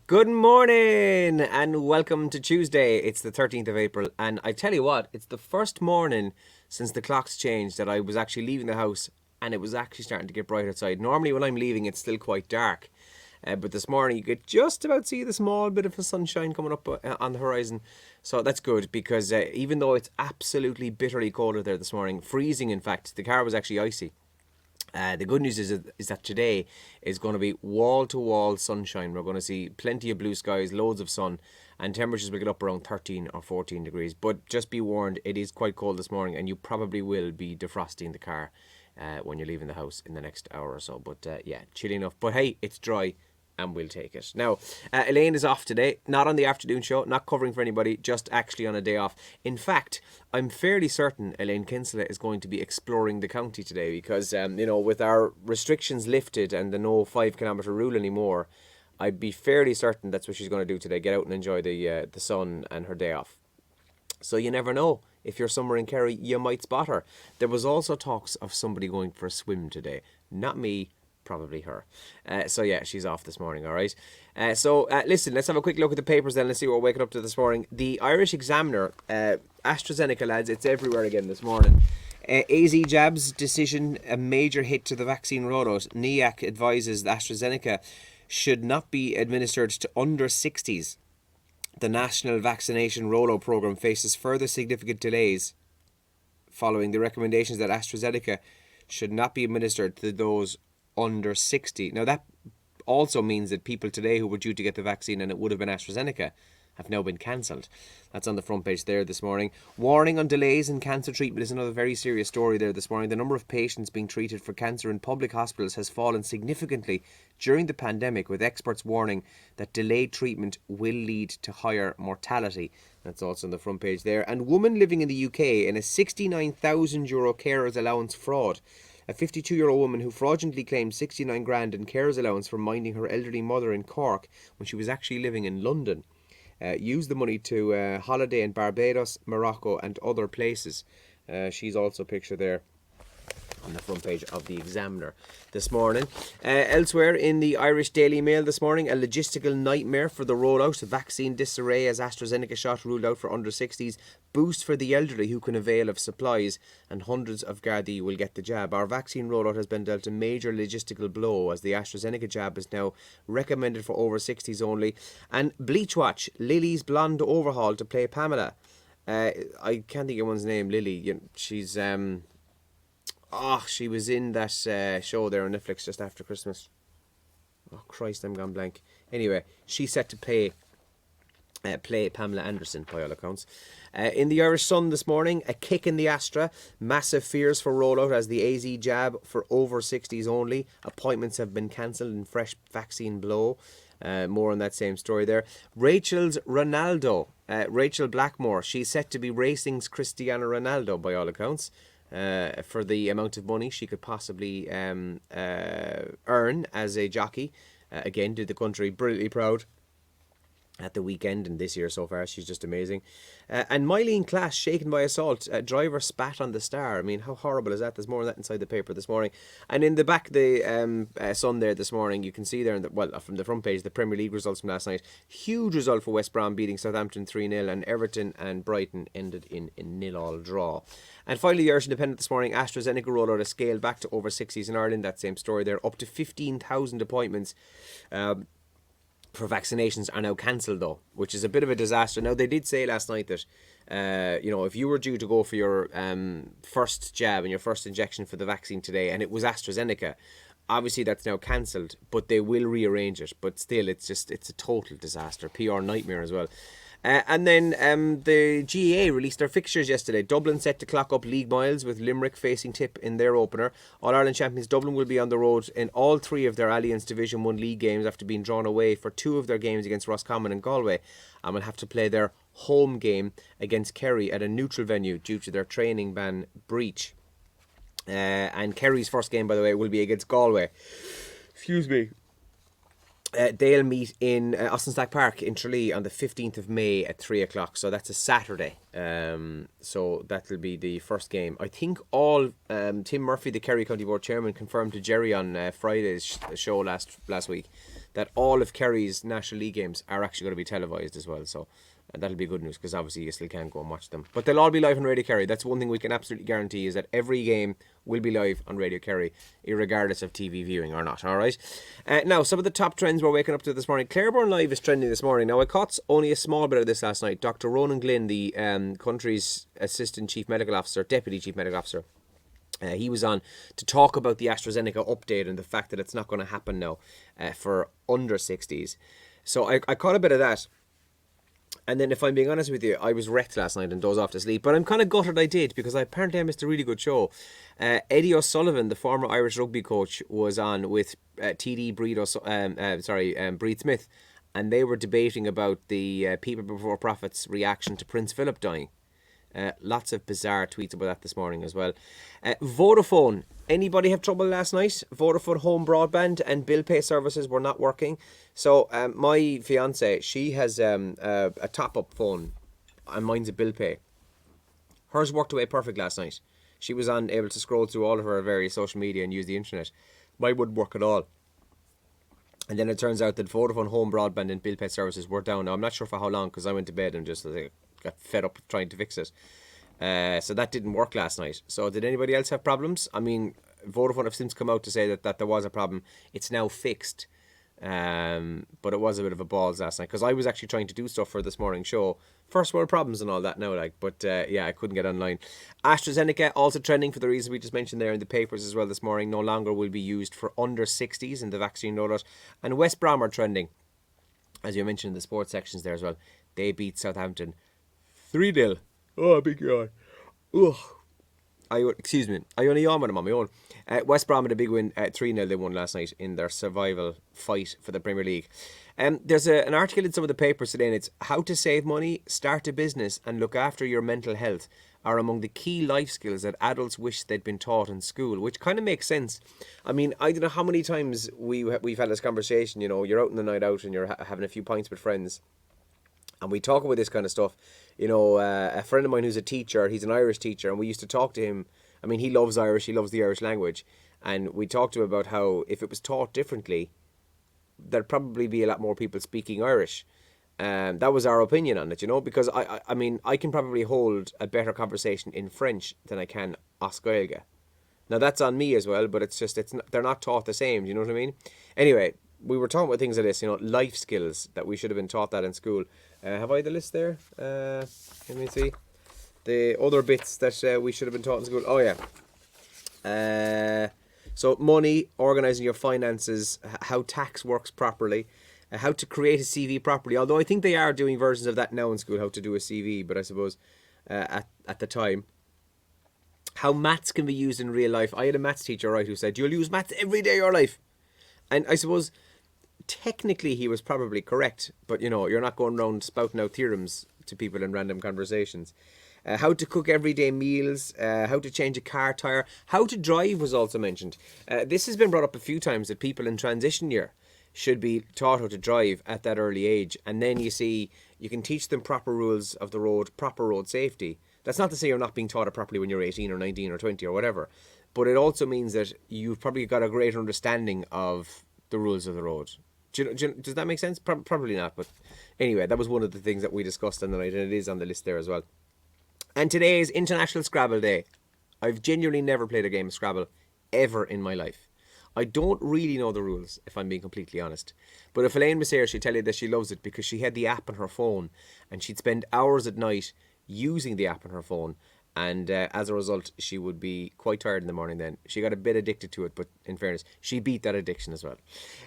Good morning and welcome to Tuesday. It's the 13th of April, and I tell you what, it's the first morning since the clocks changed that I was actually leaving the house and it was actually starting to get bright outside. Normally, when I'm leaving, it's still quite dark, but this morning you could just about see the small bit of a sunshine coming up on the horizon. So that's good because even though it's absolutely bitterly colder there this morning, freezing in fact, the car was actually icy. The good news is that today is going to be wall to wall sunshine. We're going to see plenty of blue skies, loads of sun, and temperatures will get up around 13 or 14 degrees. But just be warned, it is quite cold this morning, and you probably will be defrosting the car when you're leaving the house in the next hour or so. But yeah, chilly enough. But hey, it's dry and we'll take it. Now, Elaine is off today, not on the afternoon show, not covering for anybody, just actually on a day off. In fact, I'm fairly certain Elaine Kinsella is going to be exploring the county today because, with our restrictions lifted and the no 5 kilometre rule anymore, I'd be fairly certain that's what she's going to do today, get out and enjoy the sun and her day off. So you never know. If you're somewhere in Kerry, you might spot her. There was also talks of somebody going for a swim today. Not me, probably her. So yeah, she's off this morning, all right? Listen, let's have a quick look at the papers then. Let's see what we're waking up to this morning. The Irish Examiner, AstraZeneca, lads, it's everywhere again this morning. AZ jabs decision, a major hit to the vaccine rollout. NIAC advises that AstraZeneca should not be administered to under 60s. The national vaccination rollout programme faces further significant delays following the recommendations that AstraZeneca should not be administered to those under 60. Now, that also means that people today who were due to get the vaccine and it would have been AstraZeneca have now been cancelled. That's on the front page there this morning. Warning on delays in cancer treatment is another very serious story there this morning. The number of patients being treated for cancer in public hospitals has fallen significantly during the pandemic, with experts warning that delayed treatment will lead to higher mortality. That's also on the front page there. And woman living in the UK in a €69,000 carers allowance fraud. A 52-year-old woman who fraudulently claimed 69 grand in carers allowance for minding her elderly mother in Cork when she was actually living in London. Used the money to holiday in Barbados, Morocco and other places. She's also pictured there on the front page of the Examiner this morning. Elsewhere in the Irish Daily Mail this morning, a logistical nightmare for the rollout. Vaccine disarray as AstraZeneca shot ruled out for under 60s. Boost for the elderly who can avail of supplies, and hundreds of Gardaí will get the jab. Our vaccine rollout has been dealt a major logistical blow as the AstraZeneca jab is now recommended for over 60s only. And Bleach Watch, Lily's blonde overhaul to play Pamela. I can't think of one's name, Lily. She's she was in that show there on Netflix just after Christmas. Oh, Christ, I'm gone blank. Anyway, she's set to play Pamela Anderson, by all accounts. In the Irish Sun this morning, a kick in the Astra. Massive fears for rollout as the AZ jab for over 60s only. Appointments have been cancelled in fresh vaccine blow. More on that same story there. Rachel's Ronaldo. Rachel Blackmore. She's set to be racing's Cristiano Ronaldo, by all accounts. For the amount of money she could possibly earn as a jockey. Again, did the country brilliantly proud at the weekend and this year so far. She's just amazing. And Mylene Class shaken by assault. Driver spat on the star. I mean, how horrible is that? There's more of that inside the paper this morning. And in the back of the Sun there this morning, you can see there, from the front page, the Premier League results from last night. Huge result for West Brom beating Southampton 3-0, and Everton and Brighton ended in a 0-0 draw. And finally, the Irish Independent this morning, AstraZeneca rollout a scale back to over 60s in Ireland. That same story there. Up to 15,000 appointments for vaccinations are now cancelled, though, which is a bit of a disaster. Now, they did say last night that, if you were due to go for your first jab and your first injection for the vaccine today, and it was AstraZeneca, obviously that's now cancelled, but they will rearrange it. But still, it's a total disaster, PR nightmare as well. And then the GAA released their fixtures yesterday. Dublin set to clock up league miles with Limerick facing Tip in their opener. All-Ireland champions Dublin will be on the road in all three of their Alliance Division 1 league games after being drawn away for two of their games against Roscommon and Galway, and will have to play their home game against Kerry at a neutral venue due to their training ban breach. And Kerry's first game, by the way, will be against Galway. Excuse me. They'll meet in Austinstack Park in Tralee on the 15th of May at 3 o'clock. So that's a Saturday. So that'll be the first game. I think Tim Murphy, the Kerry County Board Chairman, confirmed to Jerry on Friday's show last week that all of Kerry's National League games are actually going to be televised as well. So that'll be good news, because obviously you still can't go and watch them. But they'll all be live on Radio Kerry. That's one thing we can absolutely guarantee, is that every game will be live on Radio Kerry, regardless of TV viewing or not. All right. Now, some of the top trends we're waking up to this morning. Clareburn Live is trending this morning. Now, I caught only a small bit of this last night. Dr. Ronan Glynn, the country's Assistant Chief Medical Officer, Deputy Chief Medical Officer, he was on to talk about the AstraZeneca update and the fact that it's not going to happen now for under 60s. So I caught a bit of that. And then, if I'm being honest with you, I was wrecked last night and dozed off to sleep. But I'm kind of gutted I did, because apparently I missed a really good show. Eddie O'Sullivan, the former Irish rugby coach, was on with TD Breed Smith, and they were debating about the People Before Profits reaction to Prince Philip dying. Lots of bizarre tweets about that this morning as well. Vodafone. Anybody have trouble last night? Vodafone home broadband and bill pay services were not working. So my fiance, she has a top-up phone, and mine's a bill pay. Hers worked away perfect last night. She was able to scroll through all of her various social media and use the internet. Mine wouldn't work at all. And then it turns out that Vodafone home broadband and bill pay services were down. Now, I'm not sure for how long, because I went to bed and just got fed up trying to fix it. So that didn't work last night. So did anybody else have problems? I mean, Vodafone have since come out to say that there was a problem. It's now fixed. But it was a bit of a balls last night, because I was actually trying to do stuff for this morning's show. First world problems and all that now, but yeah, I couldn't get online. AstraZeneca also trending for the reasons we just mentioned there in the papers as well this morning. No longer will be used for under 60s in the vaccine rollout. And West Brom are trending, as you mentioned in the sports sections there as well. They beat Southampton 3-0. Oh, big yawn. Ugh. Excuse me. I only yawn when I'm on my own. West Brom had a big win. 3-0 they won last night in their survival fight for the Premier League. There's an article in some of the papers today, and it's how to save money, start a business, and look after your mental health are among the key life skills that adults wish they'd been taught in school, which kind of makes sense. I mean, I don't know how many times we've had this conversation. You know, you're out on the night out and you're having a few pints with friends, and we talk about this kind of stuff. You know, a friend of mine who's a teacher, he's an Irish teacher, and we used to talk to him. I mean, he loves Irish, he loves the Irish language. And we talked to him about how if it was taught differently, there'd probably be a lot more people speaking Irish. That was our opinion on it, you know, because I mean, I can probably hold a better conversation in French than I can Oscailga. Now, that's on me as well, but they're not taught the same, do you know what I mean? Anyway, we were talking about things like this, you know, life skills that we should have been taught that in school. Have I the list there? Let me see. The other bits that we should have been taught in school. Oh, yeah. So money, organising your finances, how tax works properly, how to create a CV properly. Although I think they are doing versions of that now in school, how to do a CV, but I suppose at the time. How maths can be used in real life. I had a maths teacher, right, who said, you'll use maths every day of your life. And I suppose technically he was probably correct, but you know, you're not going around spouting out theorems to people in random conversations. How to cook everyday meals, how to change a car tyre, how to drive was also mentioned. This has been brought up a few times, that people in transition year should be taught how to drive at that early age. And then you can teach them proper rules of the road, proper road safety. That's not to say you're not being taught it properly when you're 18 or 19 or 20 or whatever. But it also means that you've probably got a greater understanding of the rules of the road. Does that make sense? Probably not. But anyway, that was one of the things that we discussed on the night, and it is on the list there as well. And today is International Scrabble Day. I've genuinely never played a game of Scrabble ever in my life. I don't really know the rules, if I'm being completely honest. But if Elaine was here, she'd tell you that she loves it because she had the app on her phone, and she'd spend hours at night using the app on her phone. And as a result, she would be quite tired in the morning then. She got a bit addicted to it, but in fairness, she beat that addiction as well.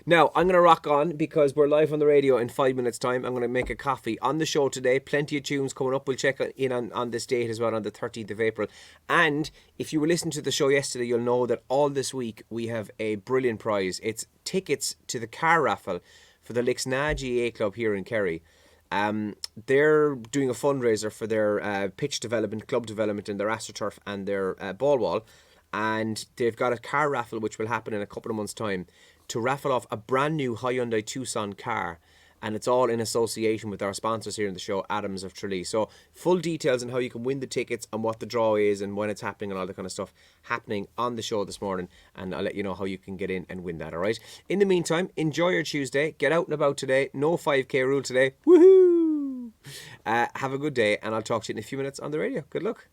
Now, I'm going to rock on because we're live on the radio in 5 minutes' time. I'm going to make a coffee on the show today. Plenty of tunes coming up. We'll check in on this date as well, on the 13th of April. And if you were listening to the show yesterday, you'll know that all this week we have a brilliant prize. It's tickets to the car raffle for the Lixna GA Club here in Kerry. They're doing a fundraiser for their pitch development, club development, and their AstroTurf and their ball wall, and they've got a car raffle which will happen in a couple of months' time to raffle off a brand new Hyundai Tucson car and it's all in association with our sponsors here in the show, Adams of Tralee. So full details on how you can win the tickets and what the draw is and when it's happening and all that kind of stuff happening on the show this morning, and I'll let you know how you can get in and win that, all right? In the meantime, enjoy your Tuesday, get out and about today, no 5k rule today, woohoo! Have a good day, and I'll talk to you in a few minutes on the radio. Good luck.